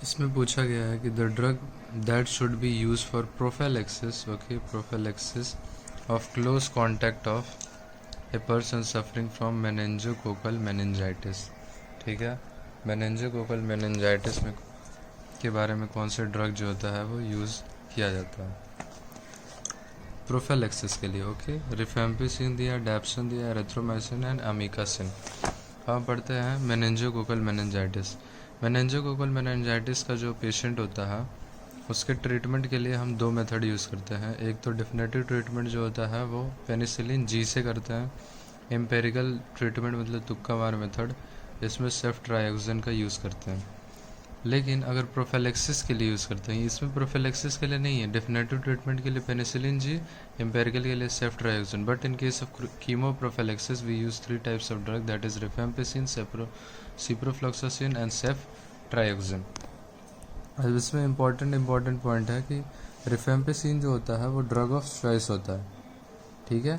इसमें पूछा गया है कि the drug that should be use for prophylaxis, okay, prophylaxis of close contact of a person suffering from meningococcal meningitis. ठीक है, मेनिंजोकोकल मेनिंजाइटिस में के बारे में कौन से ड्रग जो होता है वो यूज़ किया जाता है प्रोफाइलैक्सिस के लिए। ओके, रिफेम्पिसिन दिया, डैप्सन दिया, एरिथ्रोमाइसिन एंड अमीकासिन। हम पढ़ते हैं मेनिंजोकोकल मेनिंजाइटिस। मेनिंजोकोकल मेनिंजाइटिस का जो पेशेंट होता है उसके ट्रीटमेंट के लिए हम दो मेथड यूज़ करते हैं। एक तो डिफिनेटिव ट्रीटमेंट जो होता है वो पेनिसिलिन जी से करते हैं। एम्पेरिकल ट्रीटमेंट मतलब तुक्का मार मेथड, इसमें सेफ्ट्राइक्सिन का यूज़ करते हैं। लेकिन अगर प्रोफाइलैक्सिस के लिए यूज़ करते हैं, इसमें प्रोफाइलैक्सिस के लिए नहीं है, डिफिनेटिव ट्रीटमेंट के लिए पेनिसिलिन जी, एम्पेरिकल के लिए ceftriaxone. But in case of chemo prophylaxis we use 3 types of drug, that is rifampicin, ciprofloxacin and ceftriaxone. अब इसमें इम्पॉर्टेंट पॉइंट है कि रिफेम्पिसिन जो होता है वो ड्रग ऑफ चॉइस होता है। ठीक है,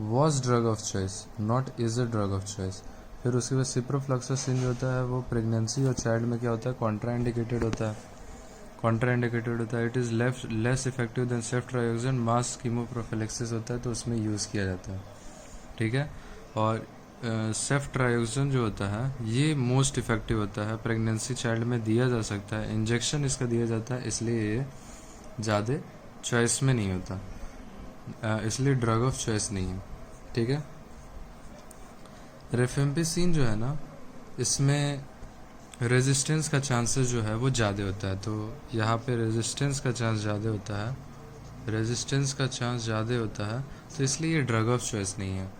was drug of choice, not is a drug of choice. फिर उसके बाद सिप्रोफ्लॉक्सासिन जो होता है वो प्रेगनेंसी और चाइल्ड में क्या होता है, कॉन्ट्राइंडिकेटेड होता है। कॉन्ट्राइंडिकेटेड होता है, it is less effective than ceftriaxone. Mass chemoprophylaxis होता है तो उसमें यूज़ किया जाता है। ठीक है, और सेफ्ट्राइक्सिन जो होता है ये मोस्ट इफेक्टिव होता है, प्रेगनेंसी चाइल्ड में दिया जा सकता है, इंजेक्शन इसका दिया जाता है, इसलिए ये ज़्यादा चॉइस में नहीं होता, इसलिए ड्रग ऑफ चॉइस नहीं है। ठीक है, रिफेम्पिसिन जो है ना इसमें रेजिस्टेंस का चांसेस जो है वो ज़्यादा होता है, तो यहाँ पे रेजिस्टेंस का चांस ज़्यादा होता है, रेजिस्टेंस का चांस ज़्यादा होता है, तो इसलिए ये ड्रग ऑफ चॉइस नहीं है।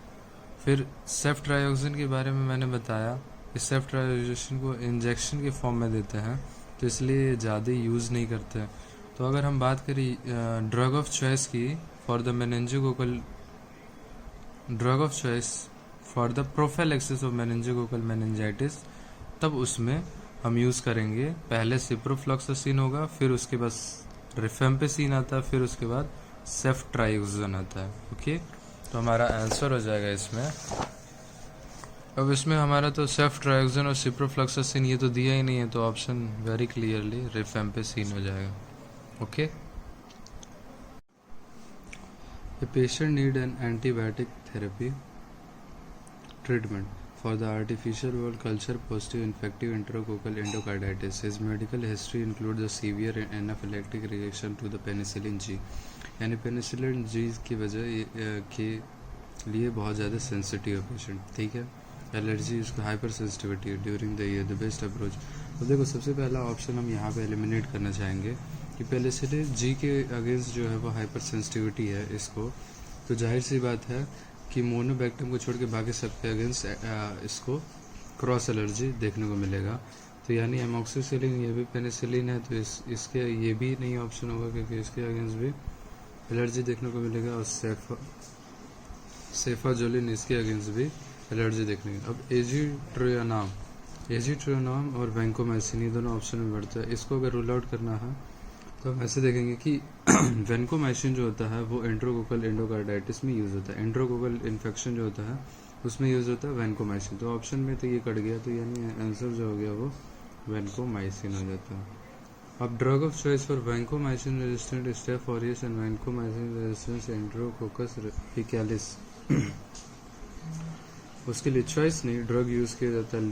फिर सेफ्ट्राइक्सिन के बारे में मैंने बताया, इस सेफ्ट्राइक्सिन को इंजेक्शन के फॉर्म में देते हैं तो इसलिए ज़्यादा यूज़ नहीं करते। तो अगर हम बात करें ड्रग ऑफ चॉइस की for the meningococcal, drug of choice for the prophylaxis of meningococcal meningitis, तब उसमें हम यूज़ करेंगे, पहले सिप्रोफ्लॉक्सासिन होगा, फिर उसके बाद रिफेम्पिसिन आता है, फिर उसके बाद सेफ्ट्राइक्सिन आता है। ओके, तो हमारा आंसर हो जाएगा इसमें। अब इसमें हमारा तो सेफ्ट्राइक्सिन और सिप्रोफ्लॉक्सासिन ये तो दिया ही नहीं है, तो ऑप्शन वेरी क्लियरली रिफेम्पिसिन हो जाएगा। Okay, A patient need an antibiotic therapy treatment for the artificial wall culture positive infective enterococcal endocarditis. His medical history includes a severe anaphylactic reaction to the penicillin G. यानी penicillin G की वजह के लिए बहुत ज़्यादा sensitive है patient. ठीक है, एलर्जी, उसको hyper sensitivity during the year, the best approach. तो देखो सबसे पहला ऑप्शन हम यहाँ पे एलिमिनेट करना चाहेंगे कि पेनिसिलिन जी के अगेंस्ट जो है वो हाइपर सेंसिटिविटी है इसको, तो जाहिर सी बात है कि मोनोबैक्टीरियम को छोड़ के बाकी सबके अगेंस्ट इसको क्रॉस एलर्जी देखने को मिलेगा। तो यानी एमॉक्सिसिलिन ये भी पेनिसिलिन है, तो इसके ये भी नहीं ऑप्शन होगा क्योंकि इसके अगेंस्ट भी एलर्जी देखने को मिलेगा, और सेफाजोलिन इसके अगेंस्ट भी एलर्जी देखने को। अब एजिट्रोनाम और वैंकोमाइसिन ये दोनों ऑप्शन में बढ़ता है। इसको अगर रूल आउट करना है तो हम ऐसे देखेंगे कि वैंकोमाइसिन जो होता है वो एंट्रोकोकल एंडोकार्डाइटिस में यूज़ होता है, एंट्रोकोकल इन्फेक्शन जो होता है उसमें यूज़ होता है वैंकोमाइसिन। तो ऑप्शन में तो ये कट गया, तो यानी आंसर जो हो गया वो वैंकोमाइसिन हो जाता है। अब drug of choice for vancomycin resistant staph aureus and vancomycin resistance enterococcus faecalis. उसके लिए चॉइस नहीं, ड्रग यूज़ किया जाता है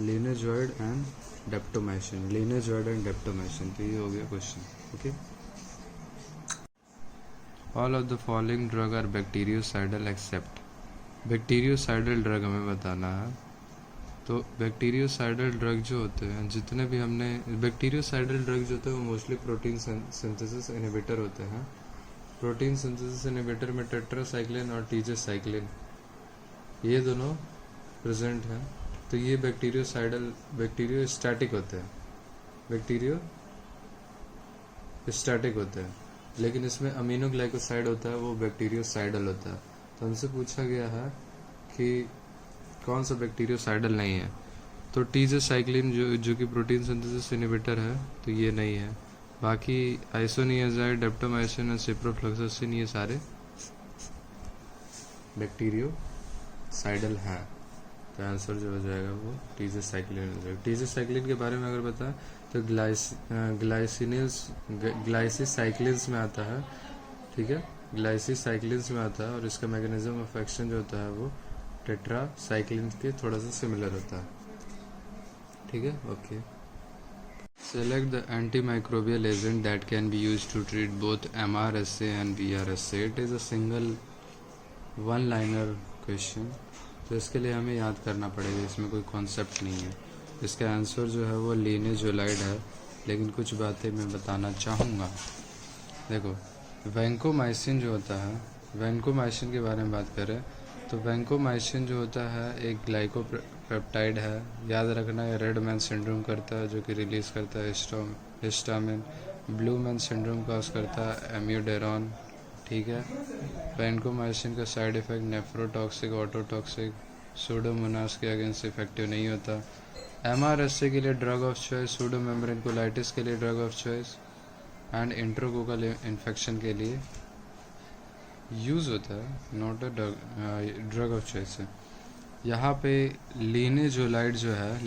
linezolid and daptomycin, linezolid and daptomycin. तो ये हो गया question. Okay, all of the following drug are bactericidal except. Bactericidal drug हमें बताना है, तो बैक्टीरियोसाइडल ड्रग जो होते हैं जितने भी हमने, बैक्टीरियोसाइडल ड्रग जो होते हैं वो मोस्टली प्रोटीन सिंथेसिस इनहिबिटर होते हैं। प्रोटीन सिंथेसिस इनहिबिटर में टेट्रासाइक्लिन और टीजेसाइक्लिन ये दोनों प्रेजेंट हैं, तो ये बैक्टीरियोस्टैटिक होते हैं, बैक्टीरियोस्टैटिक होते हैं। लेकिन इसमें अमीनोग्लाइकोसाइड होता है वो बैक्टीरियोसाइडल होता है। तो हमसे पूछा गया है कि कौन सा बैक्टीरियोसाइडल नहीं है, तो टीजेसाइक्लिन जो कि प्रोटीन सिंथेसिस इनहिबिटर है तो ये नहीं है। बाकी आइसोनियाजाइड, डेप्टोमाइसिन और सिप्रोफ्लॉक्सासिन ये सारे बैक्टीरियोसाइडल हैं। तो आंसर जो हो जाएगा वो टीजेसाइक्लिन हो जाएगा। टीजेसाइक्लिन के बारे में अगर बताएं तो ग्लाइसिसाइक्लिन्स में आता है, ठीक है, ग्लाइसिसाइक्लिन्स में आता है, और इसका मैकेनिज्म ऑफ एक्शन जो होता है वो टेट्रासाइक्लिन के थोड़ा सा सिमिलर होता है, ठीक है। Okay, select the antimicrobial agent that can be used to treat both MRSA and VRSA. It is a single one liner question, तो इसके लिए हमें याद करना पड़ेगा, इसमें कोई कॉन्सेप्ट नहीं है। इसका आंसर जो है वो लिनेजोलाइड है, लेकिन कुछ बातें मैं बताना चाहूँगा। देखो, वैंकोमाइसिन जो होता है, वैंकोमाइसिन के बारे में बात करें तो वैंकोमाइसिन जो होता है एक ग्लाइकोपेप्टाइड है। याद रखना है रेड मैन सिंड्रोम करता है, जो कि रिलीज करता है histamine. Blue man syndrome cause करता है एम्यूडेरॉन, ठीक है। वैंकोमाइसिन का side effect nephrotoxic, ototoxic, pseudomonas के अगेंस्ट इफेक्टिव नहीं होता। MRSA के लिए drug of choice, pseudomembrane colitis के लिए drug of choice, and enterococcal infection के लिए यूज़ होता है, not a drug of choice है। यहाँ पे लिनेजोलाइड जो है,